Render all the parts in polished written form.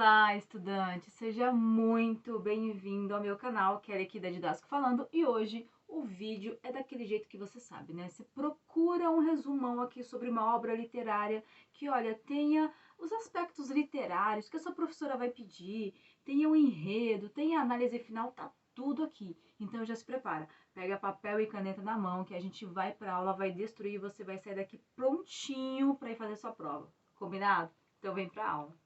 Olá, estudante! Seja muito bem-vindo ao meu canal, Kelly aqui da Didasco falando, e hoje o vídeo é daquele jeito que você sabe, né? Você procura um resumão aqui sobre uma obra literária que, olha, tenha os aspectos literários que a sua professora vai pedir, tenha um enredo, tenha análise final, tá tudo aqui. Então já se prepara, pega papel e caneta na mão que a gente vai pra aula, vai destruir e você vai sair daqui prontinho para ir fazer sua prova. Combinado? Então vem pra aula.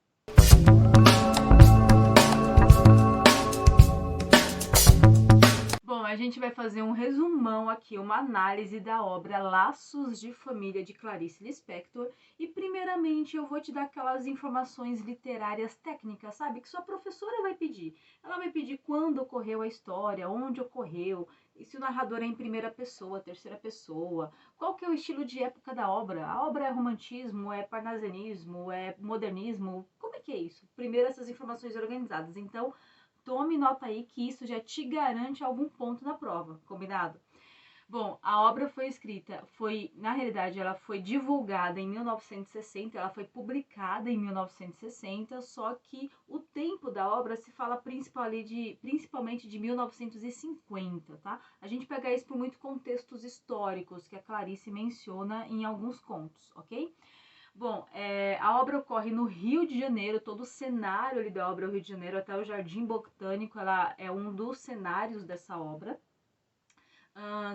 Bom, a gente vai fazer um resumão aqui, uma análise da obra Laços de Família de Clarice Lispector e primeiramente eu vou te dar aquelas informações literárias técnicas, sabe? Que sua professora vai pedir. Ela vai pedir quando ocorreu a história, onde ocorreu, e se o narrador é em primeira pessoa, terceira pessoa, qual que é o estilo de época da obra? A obra é romantismo, é parnasianismo, é modernismo? Como é que é isso? Primeiro essas informações organizadas. Então, tome nota aí que isso já te garante algum ponto na prova, combinado? Bom, a obra na realidade, ela foi divulgada em 1960, ela foi publicada em 1960, só que o tempo da obra se fala principalmente de 1950, tá? A gente pega isso por muitos contextos históricos que a Clarice menciona em alguns contos, ok? Bom, a obra ocorre no Rio de Janeiro, todo o cenário ali da obra é o Rio de Janeiro, até o Jardim Botânico, ela é um dos cenários dessa obra.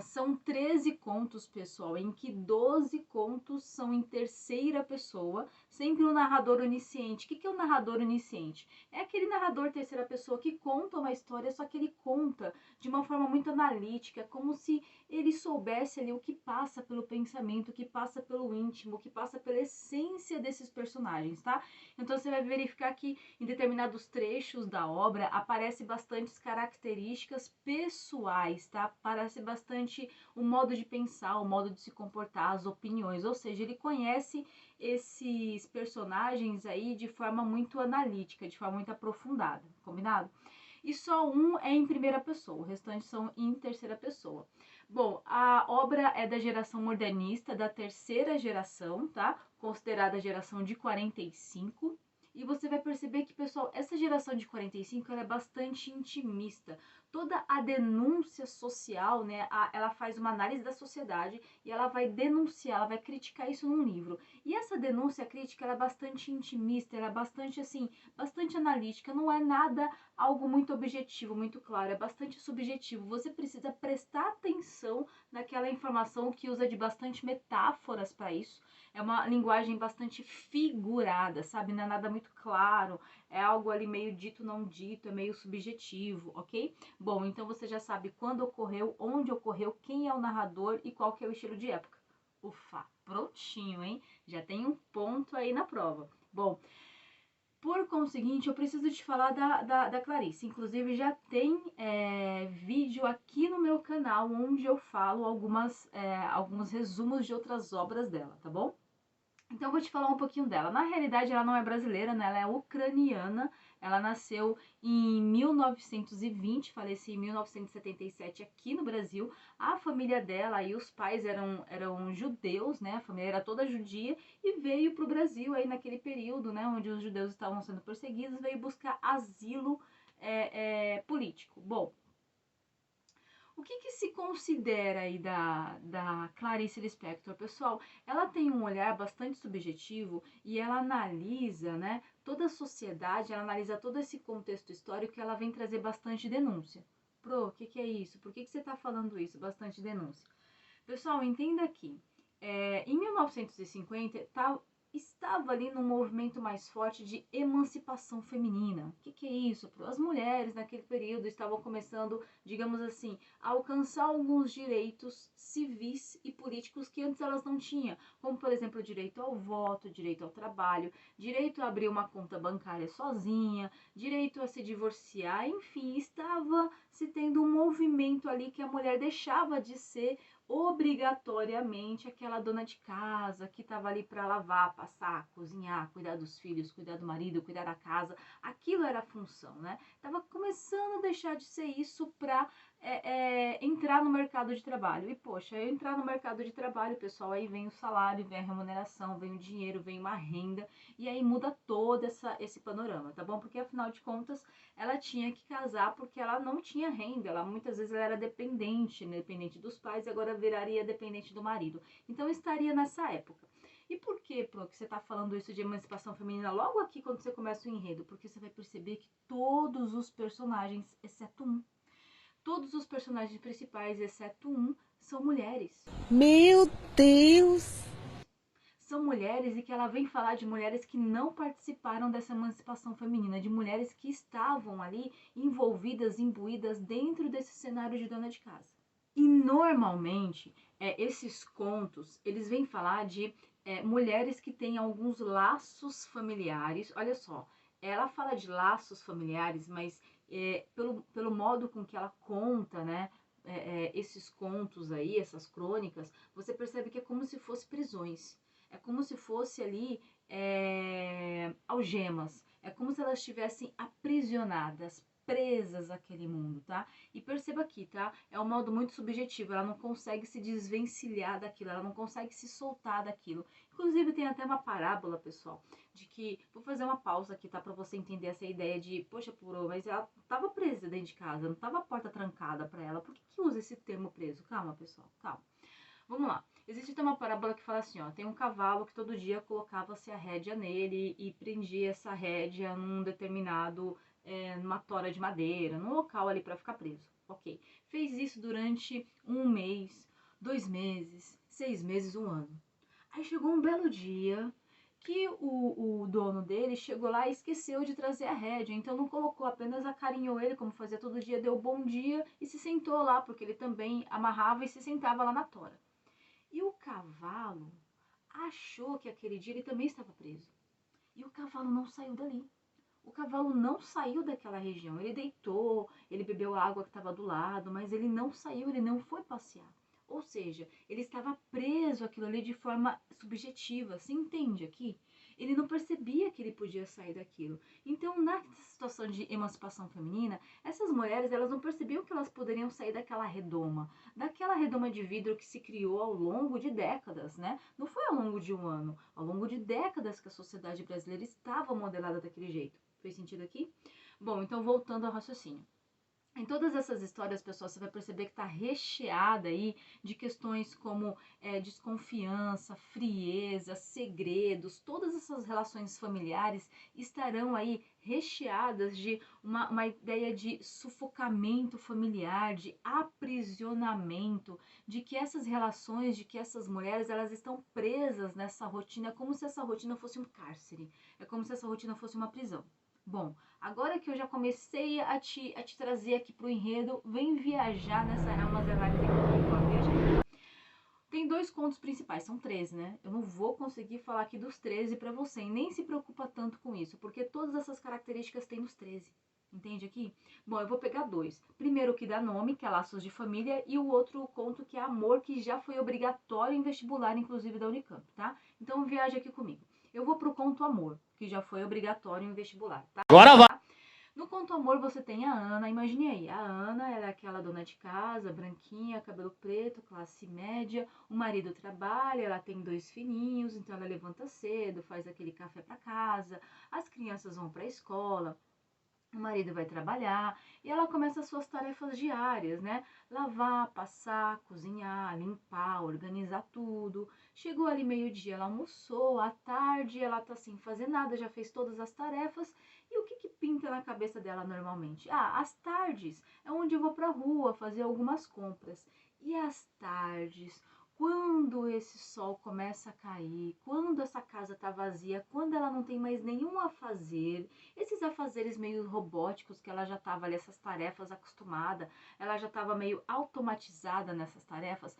São 13 contos, pessoal, em que 12 contos são em terceira pessoa, sempre o narrador onisciente. O que é o narrador onisciente? É aquele narrador terceira pessoa que conta uma história, só que ele conta de uma forma muito analítica, como se ele soubesse ali o que passa pelo pensamento, o que passa pelo íntimo, o que passa pela essência desses personagens, tá? Então você vai verificar que em determinados trechos da obra aparece bastantes características pessoais, tá? Parece bastante o modo de pensar, o modo de se comportar, as opiniões, ou seja, ele conhece esses personagens aí de forma muito analítica, de forma muito aprofundada, combinado? E só um é em primeira pessoa, o restante são em terceira pessoa. Bom, a obra é da geração modernista, da terceira geração, tá? Considerada a geração de 45. E você vai perceber que, pessoal, essa geração de 45 ela é bastante intimista. Toda a denúncia social, né, ela faz uma análise da sociedade e ela vai denunciar, ela vai criticar isso num livro. E essa denúncia crítica ela é bastante intimista, ela é bastante assim, bastante analítica, não é nada algo muito objetivo, muito claro, é bastante subjetivo. Você precisa prestar atenção naquela informação que usa de bastante metáforas para isso. É uma linguagem bastante figurada, sabe? Não é nada muito claro, é algo ali meio dito, não dito, é meio subjetivo, ok? Bom, então você já sabe quando ocorreu, onde ocorreu, quem é o narrador e qual que é o estilo de época. Ufa, prontinho, hein? Já tem um ponto aí na prova. Bom, por conseguinte, eu preciso te falar da Clarice. Inclusive, já tem vídeo aqui no meu canal onde eu falo alguns resumos de outras obras dela, tá bom? Então, eu vou te falar um pouquinho dela. Na realidade, ela não é brasileira, né? Ela é ucraniana. Ela nasceu em 1920, faleceu em 1977 aqui no Brasil. A família dela e os pais eram judeus, né? A família era toda judia e veio para o Brasil aí naquele período, né? Onde os judeus estavam sendo perseguidos, veio buscar asilo político. Bom, o que se considera aí da Clarice Lispector? Pessoal, ela tem um olhar bastante subjetivo e ela analisa, né, toda a sociedade, ela analisa todo esse contexto histórico e ela vem trazer bastante denúncia. Pro, o que é isso? Por que você está falando isso? Bastante denúncia. Pessoal, entenda aqui. Em 1950, estava ali num movimento mais forte de emancipação feminina. O que é isso? As mulheres naquele período estavam começando, digamos assim, a alcançar alguns direitos civis e políticos que antes elas não tinham, como por exemplo o direito ao voto, direito ao trabalho, direito a abrir uma conta bancária sozinha, direito a se divorciar, enfim, estava se tendo um movimento ali que a mulher deixava de ser obrigatoriamente aquela dona de casa que estava ali para lavar, passar, cozinhar, cuidar dos filhos, cuidar do marido, cuidar da casa. Aquilo era a função, né? Tava começando a deixar de ser isso para entrar no mercado de trabalho. E poxa, eu entrar no mercado de trabalho, pessoal, aí vem o salário, vem a remuneração, vem o dinheiro, vem uma renda, e aí muda todo esse panorama, tá bom? Porque afinal de contas, ela tinha que casar porque ela não tinha renda, ela muitas vezes ela era dependente, né, dependente dos pais, e agora viraria dependente do marido. Então estaria nessa época. E por que, Pro, que você está falando isso de emancipação feminina logo aqui quando você começa o enredo? Porque você vai perceber que todos os personagens, exceto um, todos os personagens principais, exceto um, são mulheres. Meu Deus! São mulheres e que ela vem falar de mulheres que não participaram dessa emancipação feminina, de mulheres que estavam ali envolvidas, imbuídas dentro desse cenário de dona de casa. E normalmente, esses contos, eles vêm falar de mulheres que têm alguns laços familiares. Olha só, ela fala de laços familiares, mas pelo modo com que ela conta, né, esses contos aí, essas crônicas, você percebe que é como se fossem prisões. É como se fosse ali algemas. É como se elas estivessem aprisionadas, presas àquele mundo, tá? E perceba aqui, tá? É um modo muito subjetivo, ela não consegue se desvencilhar daquilo, ela não consegue se soltar daquilo. Inclusive tem até uma parábola, pessoal, de que, vou fazer uma pausa aqui, tá? Pra você entender essa ideia de, poxa, Puro, mas ela tava presa dentro de casa, não tava a porta trancada pra ela, por que usa esse termo preso? Calma, pessoal, calma. Vamos lá. Existe até uma parábola que fala assim, ó, tem um cavalo que todo dia colocava-se a rédea nele e prendia essa rédea num determinado, numa tora de madeira, num local ali para ficar preso. Ok. Fez isso durante um mês, 2 meses, 6 meses, um ano. Aí chegou um belo dia que o dono dele chegou lá e esqueceu de trazer a rédea, então não colocou, apenas acarinhou ele, como fazia todo dia, deu bom dia e se sentou lá, porque ele também amarrava e se sentava lá na tora. E o cavalo achou que aquele dia ele também estava preso. E o cavalo não saiu dali. O cavalo não saiu daquela região. Ele deitou, ele bebeu a água que estava do lado, mas ele não saiu, ele não foi passear. Ou seja, ele estava preso àquilo ali de forma subjetiva. Você entende aqui? Ele não percebia que ele podia sair daquilo. Então, na situação de emancipação feminina, essas mulheres elas não percebiam que elas poderiam sair daquela redoma de vidro que se criou ao longo de décadas, né? Não foi ao longo de um ano, ao longo de décadas que a sociedade brasileira estava modelada daquele jeito. Fez sentido aqui? Bom, então voltando ao raciocínio. Em todas essas histórias, pessoal, você vai perceber que está recheada aí de questões como desconfiança, frieza, segredos. Todas essas relações familiares estarão aí recheadas de uma ideia de sufocamento familiar, de aprisionamento, de que essas relações, de que essas mulheres, elas estão presas nessa rotina, como se essa rotina fosse um cárcere, é como se essa rotina fosse uma prisão. Bom, agora que eu já comecei a te trazer aqui pro enredo, vem viajar nessa umas análises aqui comigo, ó, veja aí. Tem dois contos principais, são 13, né? Eu não vou conseguir falar aqui dos 13 para você, e nem se preocupa tanto com isso, porque todas essas características tem nos 13. Entende aqui? Bom, eu vou pegar dois. Primeiro o que dá nome, que é Laços de Família, e o outro conto que é Amor, que já foi obrigatório em vestibular, inclusive da Unicamp, tá? Então viaja aqui comigo. Eu vou pro conto Amor, que já foi obrigatório em vestibular, tá? Agora vai! No Conto Amor você tem a Ana, imagine aí, a Ana ela é aquela dona de casa, branquinha, cabelo preto, classe média, o marido trabalha, ela tem 2 filhinhos, então ela levanta cedo, faz aquele café para casa, as crianças vão para a escola, o marido vai trabalhar e ela começa as suas tarefas diárias, né? Lavar, passar, cozinhar, limpar, organizar tudo. Chegou ali meio-dia, ela almoçou, à tarde ela tá sem fazer nada, já fez todas as tarefas. E o que que pinta na cabeça dela normalmente? Ah, as tardes é onde eu vou pra rua fazer algumas compras. E as tardes, quando esse sol começa a cair, quando essa casa tá vazia, quando ela não tem mais nenhum a fazer, esses afazeres meio robóticos que ela já estava ali, essas tarefas acostumada, ela já estava meio automatizada nessas tarefas.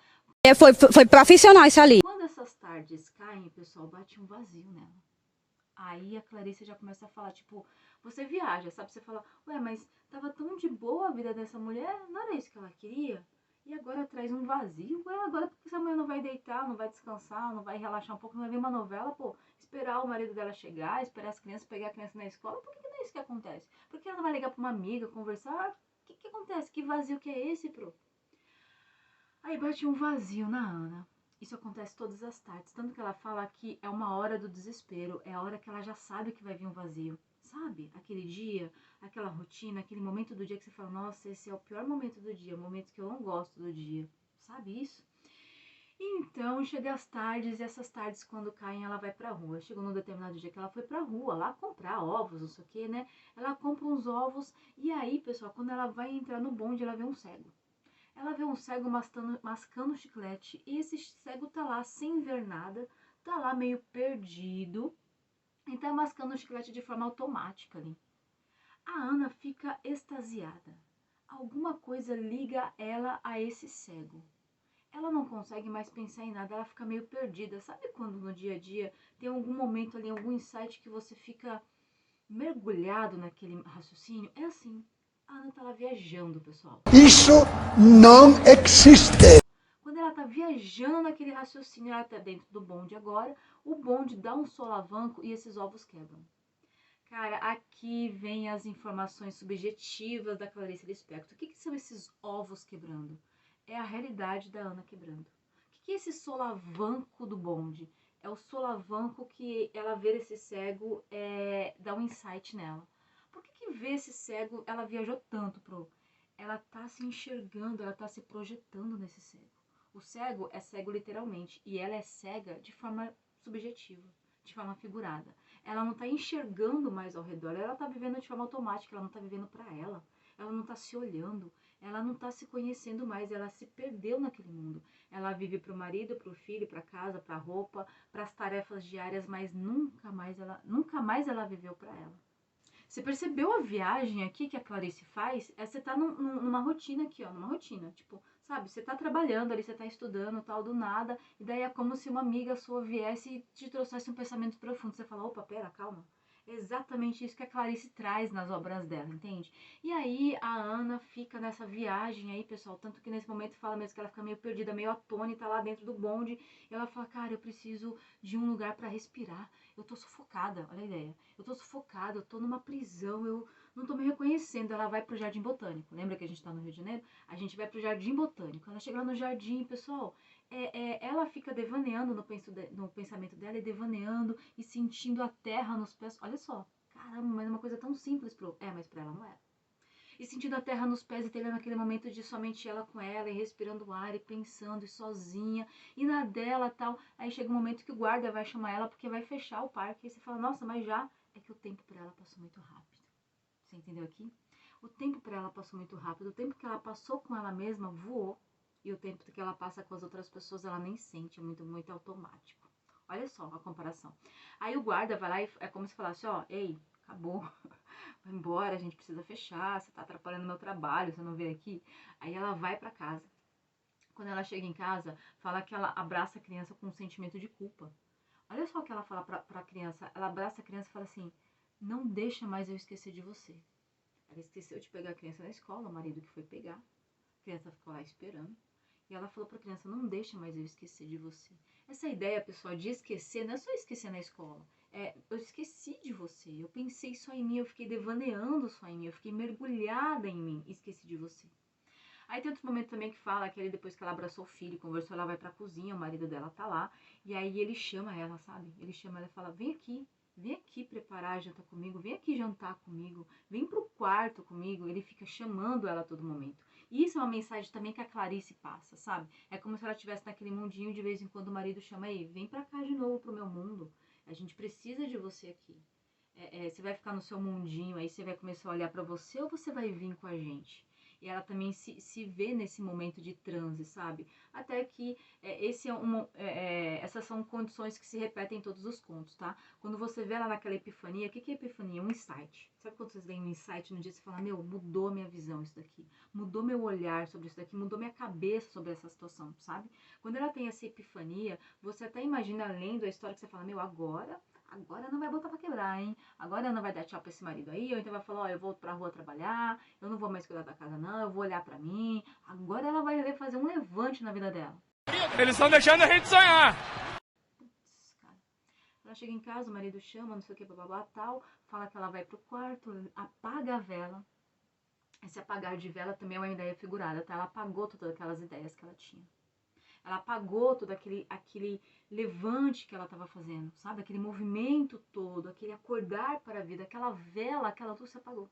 Foi profissional isso ali. Quando essas tardes caem, pessoal, bate um vazio nela. Aí a Clarice já começa a falar, tipo, você viaja, sabe? Você fala, ué, mas tava tão de boa a vida dessa mulher, não era isso que ela queria? E agora traz um vazio. Ué, agora por que essa mulher não vai deitar, não vai descansar, não vai relaxar um pouco, não vai ver uma novela, pô, esperar o marido dela chegar, esperar as crianças, pegar a criança na escola? Por que não é isso que acontece? Por que ela não vai ligar pra uma amiga, conversar? O que acontece? Que vazio que é esse, pro? Aí bate um vazio na Ana. Isso acontece todas as tardes, tanto que ela fala que é uma hora do desespero, é a hora que ela já sabe que vai vir um vazio. Sabe? Aquele dia, aquela rotina, aquele momento do dia que você fala, nossa, esse é o pior momento do dia, o momento que eu não gosto do dia. Sabe isso? Então, chega as tardes, e essas tardes, quando caem, ela vai pra rua. Chegou num determinado dia que ela foi pra rua, lá comprar ovos, não sei o que, né? Ela compra uns ovos, e aí, pessoal, quando ela vai entrar no bonde, ela vê um cego. Ela vê um cego mascando chiclete, e esse cego tá lá sem ver nada, tá lá meio perdido, e tá mascando o chiclete de forma automática ali. A Ana fica extasiada. Alguma coisa liga ela a esse cego. Ela não consegue mais pensar em nada, ela fica meio perdida. Sabe quando no dia a dia tem algum momento ali, algum insight que você fica mergulhado naquele raciocínio? É assim. A Ana tá lá viajando, pessoal. Isso não existe. Quando ela tá viajando naquele raciocínio, ela tá dentro do bonde agora, o bonde dá um solavanco e esses ovos quebram. Cara, aqui vem as informações subjetivas da Clarice Lispector. O que são esses ovos quebrando? É a realidade da Ana quebrando. O que é esse solavanco do bonde? É o solavanco que ela ver esse cego dá um insight nela. Por que ver esse cego, ela viajou tanto pro... Ela tá se enxergando, ela tá se projetando nesse cego. O cego é cego literalmente e ela é cega de forma subjetiva, de forma figurada. Ela não tá enxergando mais ao redor, ela tá vivendo de forma automática, ela não tá vivendo para ela não tá se olhando, ela não tá se conhecendo mais, ela se perdeu naquele mundo. Ela vive pro marido, pro filho, pra casa, pra roupa, pras tarefas diárias, mas nunca mais ela viveu para ela. Você percebeu a viagem aqui que a Clarice faz? Você tá numa rotina aqui, ó, numa rotina, tipo, sabe, você tá trabalhando ali, você tá estudando, tal, do nada, e daí é como se uma amiga sua viesse e te trouxesse um pensamento profundo. Você fala, opa, pera, calma. É exatamente isso que a Clarice traz nas obras dela, entende? E aí a Ana fica nessa viagem aí, pessoal, tanto que nesse momento fala mesmo que ela fica meio perdida, meio atônita lá dentro do bonde, e ela fala, cara, eu preciso de um lugar para respirar, eu tô sufocada, olha a ideia, eu tô sufocada, eu tô numa prisão, eu não tô me reconhecendo. Ela vai pro Jardim Botânico, lembra que a gente tá no Rio de Janeiro? A gente vai pro Jardim Botânico, ela chega lá no jardim, pessoal, ela fica devaneando no pensamento dela, e devaneando e sentindo a terra nos pés, olha só, caramba, mas é uma coisa tão simples mas pra ela não era. E sentindo a terra nos pés e tendo naquele momento de somente ela com ela, e respirando o ar, e pensando, e sozinha, e na dela tal. Aí chega um momento que o guarda vai chamar ela porque vai fechar o parque, e você fala, nossa, mas já é que o tempo para ela passou muito rápido. Você entendeu aqui? O tempo para ela passou muito rápido, o tempo que ela passou com ela mesma voou, e o tempo que ela passa com as outras pessoas ela nem sente, é muito, muito automático. Olha só a comparação. Aí o guarda vai lá e é como se falasse, ó, ei, acabou, vai embora, a gente precisa fechar, você tá atrapalhando meu trabalho, você não veio aqui. Aí ela vai pra casa. Quando ela chega em casa, fala que ela abraça a criança com um sentimento de culpa. Olha só o que ela fala pra criança. Ela abraça a criança e fala assim, não deixa mais eu esquecer de você. Ela esqueceu de pegar a criança na escola, o marido que foi pegar. A criança ficou lá esperando. E ela falou pra criança, não deixa mais eu esquecer de você. Essa ideia, pessoal, de esquecer, não é só esquecer na escola. Eu esqueci de você, eu pensei só em mim, eu fiquei devaneando só em mim, eu fiquei mergulhada em mim, esqueci de você. Aí tem outro momento também que fala que ele, depois que ela abraçou o filho, conversou, ela vai pra cozinha, o marido dela tá lá, e aí ele chama ela, sabe? Ele chama ela e fala, vem aqui preparar a janta comigo, vem aqui jantar comigo, vem pro quarto comigo. Ele fica chamando ela a todo momento. E isso é uma mensagem também que a Clarice passa, sabe? É como se ela estivesse naquele mundinho, de vez em quando o marido chama aí, vem pra cá de novo pro meu mundo, a gente precisa de você aqui. Você vai ficar no seu mundinho, aí você vai começar a olhar pra você ou você vai vir com a gente? E ela também se vê nesse momento de transe, sabe? Até que essas são condições que se repetem em todos os contos, tá? Quando você vê ela naquela epifania, o que é epifania? Um insight. Sabe quando vocês veem um insight no dia e você fala, meu, mudou minha visão isso daqui, mudou meu olhar sobre isso daqui, mudou minha cabeça sobre essa situação, sabe? Quando ela tem essa epifania, você até imagina lendo a história que você fala, meu, agora não vai botar pra quebrar, hein? Agora não vai dar tchau pra esse marido aí, ou então vai falar, ó, eu vou pra rua trabalhar, eu não vou mais cuidar da casa não, eu vou olhar pra mim. Agora ela vai fazer um levante na vida dela. Eles estão deixando a gente sonhar. Putz, cara. Ela chega em casa, o marido chama, não sei o que, bababá, tal, fala que ela vai pro quarto, apaga a vela. Esse apagar de vela também é uma ideia figurada, tá? Ela apagou todas aquelas ideias que ela tinha. Ela apagou todo aquele levante que ela estava fazendo, sabe? Aquele movimento todo, aquele acordar para a vida, aquela vela, aquela luz se apagou.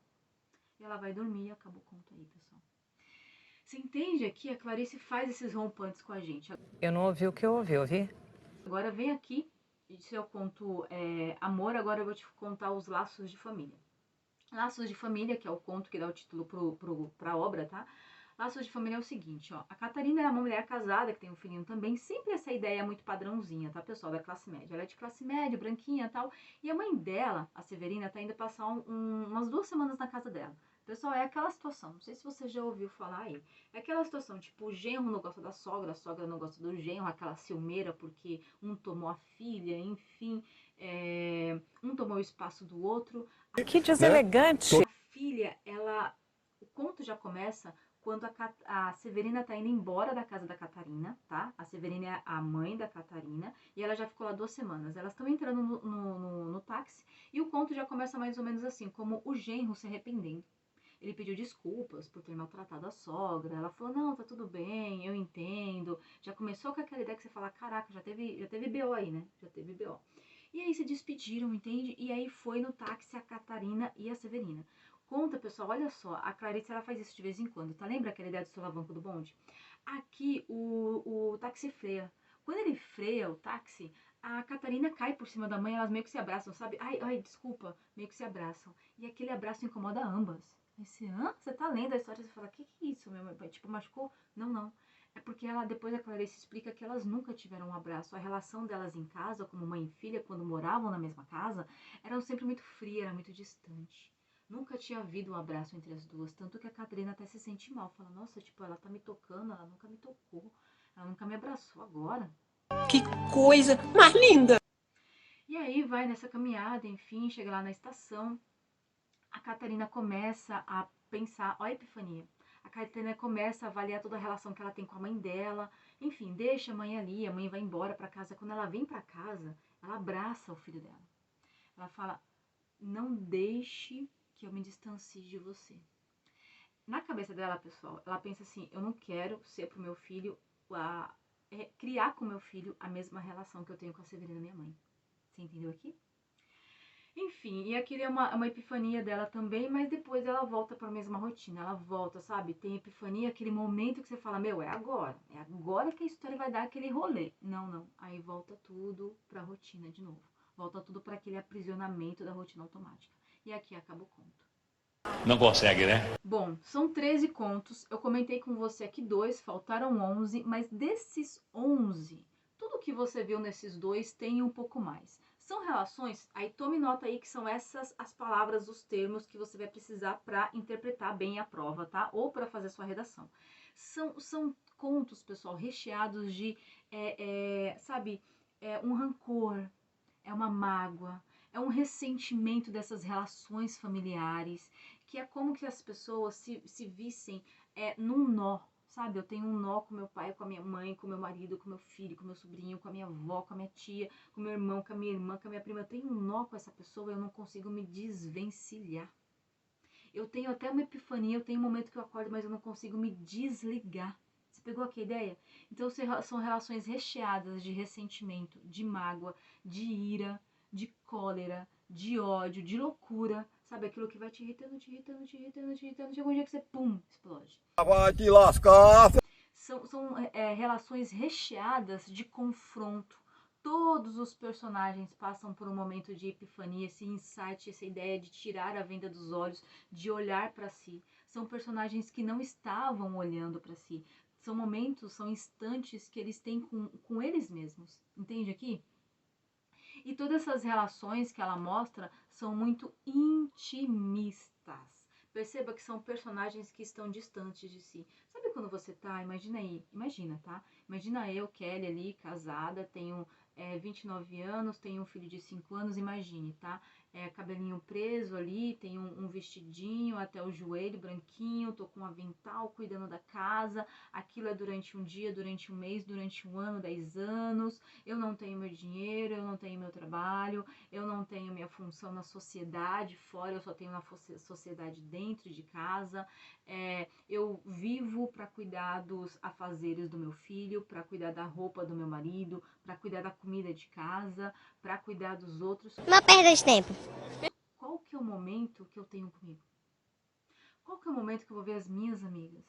E ela vai dormir e acabou o conto aí, pessoal. Você entende aqui? A Clarice faz esses rompantes com a gente. Eu não ouvi o que eu ouvi? Agora vem aqui, se eu conto amor, agora eu vou te contar os laços de família. Laços de família, que é o conto que dá o título pra obra, tá? Laços de família é o seguinte, ó. A Catarina é uma mulher casada, que tem um filhinho também. Sempre essa ideia muito padrãozinha, tá, pessoal? Da classe média. Ela é de classe média, branquinha e tal. E a mãe dela, a Severina, tá indo passar umas 2 semanas na casa dela. Pessoal, é aquela situação, não sei se você já ouviu falar aí. É aquela situação, tipo, o genro não gosta da sogra, a sogra não gosta do genro, aquela ciumeira porque um tomou a filha, enfim, um tomou o espaço do outro. Que deselegante. A filha, o conto já começa quando a Severina tá indo embora da casa da Catarina, tá? A Severina é a mãe da Catarina e ela já ficou lá 2 semanas. Elas estão entrando no táxi e o conto já começa mais ou menos assim, como o genro se arrependendo. Ele pediu desculpas por ter maltratado a sogra. Ela falou, não, tá tudo bem, eu entendo. Já começou com aquela ideia que você fala, caraca, já teve BO aí, né? Já teve BO. E aí se despediram, entende? E aí foi no táxi a Catarina e a Severina. Conta, pessoal, olha só, a Clarice ela faz isso de vez em quando, tá? Lembra aquela ideia do solavanco do bonde? Aqui o táxi freia. Quando ele freia o táxi, a Catarina cai por cima da mãe, elas meio que se abraçam, sabe? Ai, desculpa, meio que se abraçam. E aquele abraço incomoda ambas. Aí você tá lendo a história, você fala, que é isso, meu mãe? Tipo, machucou? Não. É porque depois a Clarice explica que elas nunca tiveram um abraço. A relação delas em casa, como mãe e filha, quando moravam na mesma casa, era sempre muito fria, era muito distante. Nunca tinha havido um abraço entre as duas, tanto que a Catarina até se sente mal. Fala, nossa, tipo, ela tá me tocando, ela nunca me tocou, ela nunca me abraçou agora. Que coisa mais linda! E aí vai nessa caminhada, enfim, chega lá na estação, a Catarina começa a pensar, ó a epifania. A Catarina começa a avaliar toda a relação que ela tem com a mãe dela. Enfim, deixa a mãe ali, a mãe vai embora pra casa. Quando ela vem pra casa, ela abraça o filho dela. Ela fala, não deixe que eu me distancie de você. Na cabeça dela, pessoal, ela pensa assim, eu não quero ser pro meu filho, criar com meu filho a mesma relação que eu tenho com a Severina, minha mãe. Você entendeu aqui? Enfim, e aquilo é uma epifania dela também, mas depois ela volta para a mesma rotina. Ela volta, sabe? Tem epifania, aquele momento que você fala, meu, é agora que a história vai dar aquele rolê. Não. Aí volta tudo para a rotina de novo. Volta tudo para aquele aprisionamento da rotina automática. E aqui acaba o conto. Não consegue, né? Bom, são 13 contos. Eu comentei com você aqui 2, faltaram 11, mas desses 11, tudo que você viu nesses 2 tem um pouco mais. São relações, aí tome nota aí que são essas as palavras, os termos que você vai precisar para interpretar bem a prova, tá? Ou para fazer sua redação. São contos, pessoal, recheados de, um rancor, é uma mágoa, é um ressentimento dessas relações familiares, que é como que as pessoas se vissem num nó, sabe? Eu tenho um nó com meu pai, com a minha mãe, com meu marido, com meu filho, com meu sobrinho, com a minha avó, com a minha tia, com meu irmão, com a minha irmã, com a minha prima. Eu tenho um nó com essa pessoa e eu não consigo me desvencilhar. Eu tenho até uma epifania, eu tenho um momento que eu acordo, mas eu não consigo me desligar. Você pegou aqui a ideia? Então são relações recheadas de ressentimento, de mágoa, de ira, de cólera, de ódio, de loucura. Sabe, aquilo que vai te irritando. Chega um dia que você, pum, explode. Vai te lascar. São relações recheadas de confronto. Todos os personagens passam por um momento de epifania, esse insight, essa ideia de tirar a venda dos olhos, de olhar para si. São personagens que não estavam olhando para si. São momentos, são instantes que eles têm com eles mesmos. Entende aqui? E todas essas relações que ela mostra são muito intimistas. Perceba que são personagens que estão distantes de si. Sabe quando você tá, imagina, tá? Imagina eu, Kelly ali, casada, tenho 29 anos, tenho um filho de 5 anos, imagine, tá? Cabelinho preso ali, tenho um vestidinho até o joelho, branquinho, tô com um avental, cuidando da casa, aquilo é durante um dia, durante um mês, durante um ano, 10 anos, eu não tenho meu dinheiro, eu não tenho meu trabalho, eu não tenho minha função na sociedade fora, eu só tenho na sociedade dentro de casa, eu vivo para cuidar dos afazeres do meu filho, para cuidar da roupa do meu marido, para cuidar da comida de casa, para cuidar dos outros. Não perda de tempo. Qual que é o momento que eu tenho comigo? Qual que é o momento que eu vou ver as minhas amigas?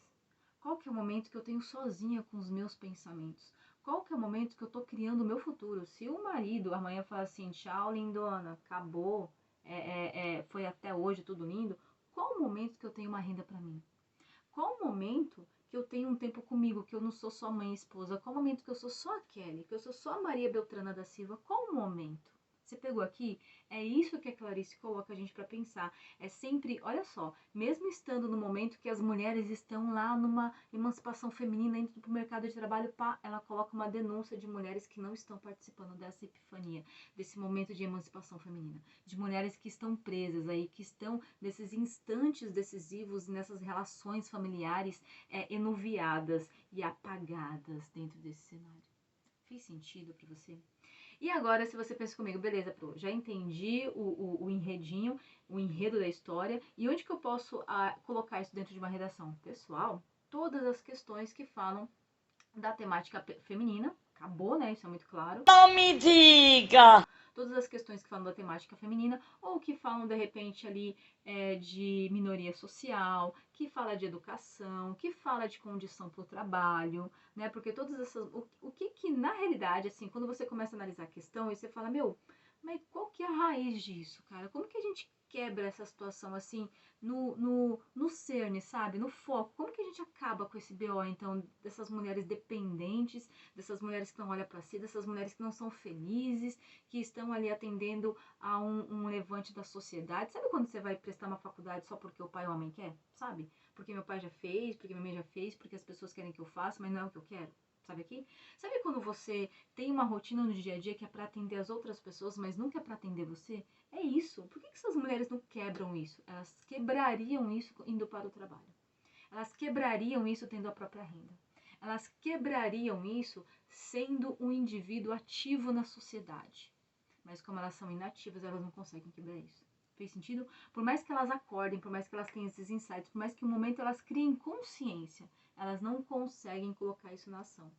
Qual que é o momento que eu tenho sozinha com os meus pensamentos? Qual que é o momento que eu tô criando o meu futuro? Se o marido amanhã fala assim, tchau, lindona, acabou, foi até hoje tudo lindo, qual o momento que eu tenho uma renda para mim? Qual o momento que eu tenho um tempo comigo, que eu não sou só mãe e esposa? Qual o momento que eu sou só a Kelly, que eu sou só a Maria Beltrana da Silva? Qual o momento? Você pegou aqui? É isso que a Clarice coloca a gente para pensar. É sempre, olha só, mesmo estando no momento que as mulheres estão lá numa emancipação feminina indo pro mercado de trabalho, pá, ela coloca uma denúncia de mulheres que não estão participando dessa epifania, desse momento de emancipação feminina, de mulheres que estão presas aí, que estão nesses instantes decisivos, nessas relações familiares enuviadas e apagadas dentro desse cenário. Fez sentido para você? E agora, se você pensa comigo, beleza, Pro, já entendi o enredinho, o enredo da história, e onde que eu posso colocar isso dentro de uma redação? Pessoal, todas as questões que falam da temática feminina, acabou, né, isso é muito claro. Não me diga! Todas as questões que falam da temática feminina, ou que falam, de repente, ali de minoria social, que fala de educação, que fala de condição para o trabalho, né? Porque todas essas... O que na realidade, assim, quando você começa a analisar a questão, e você fala, meu, mas qual que é a raiz disso, cara? Como que a gente quebra essa situação, assim, no cerne, sabe? No foco. Como que a gente acaba com esse BO, então, dessas mulheres dependentes, dessas mulheres que não olham para si, dessas mulheres que não são felizes, que estão ali atendendo a um levante da sociedade? Sabe quando você vai prestar uma faculdade só porque o pai ou a mãe quer? Sabe? Porque meu pai já fez, porque minha mãe já fez, porque as pessoas querem que eu faça, mas não é o que eu quero. Sabe aqui? Sabe quando você tem uma rotina no dia a dia que é para atender as outras pessoas, mas nunca é para atender você? É isso. Por que essas mulheres não quebram isso? Elas quebrariam isso indo para o trabalho. Elas quebrariam isso tendo a própria renda. Elas quebrariam isso sendo um indivíduo ativo na sociedade. Mas como elas são inativas, elas não conseguem quebrar isso. Fez sentido? Por mais que elas acordem, por mais que elas tenham esses insights, por mais que um momento elas criem consciência, elas não conseguem colocar isso na ação.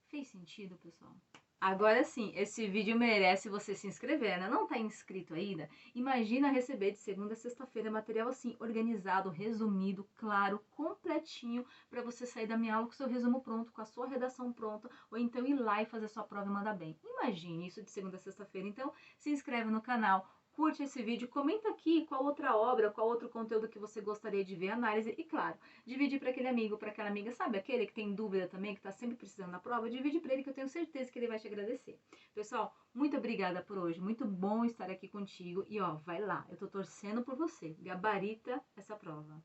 Fez sentido, pessoal? Agora sim, esse vídeo merece você se inscrever, né? Não tá inscrito ainda? Imagina receber de segunda a sexta-feira material assim, organizado, resumido, claro, completinho, para você sair da minha aula com o seu resumo pronto, com a sua redação pronta, ou então ir lá e fazer sua prova e mandar bem. Imagine isso de segunda a sexta-feira. Então, se inscreve no canal, curte esse vídeo, comenta aqui qual outra obra, qual outro conteúdo que você gostaria de ver, análise, e claro, divide para aquele amigo, para aquela amiga, sabe, aquele que tem dúvida também, que está sempre precisando da prova, divide para ele que eu tenho certeza que ele vai te agradecer. Pessoal, muito obrigada por hoje, muito bom estar aqui contigo, e ó, vai lá, eu tô torcendo por você, gabarita essa prova.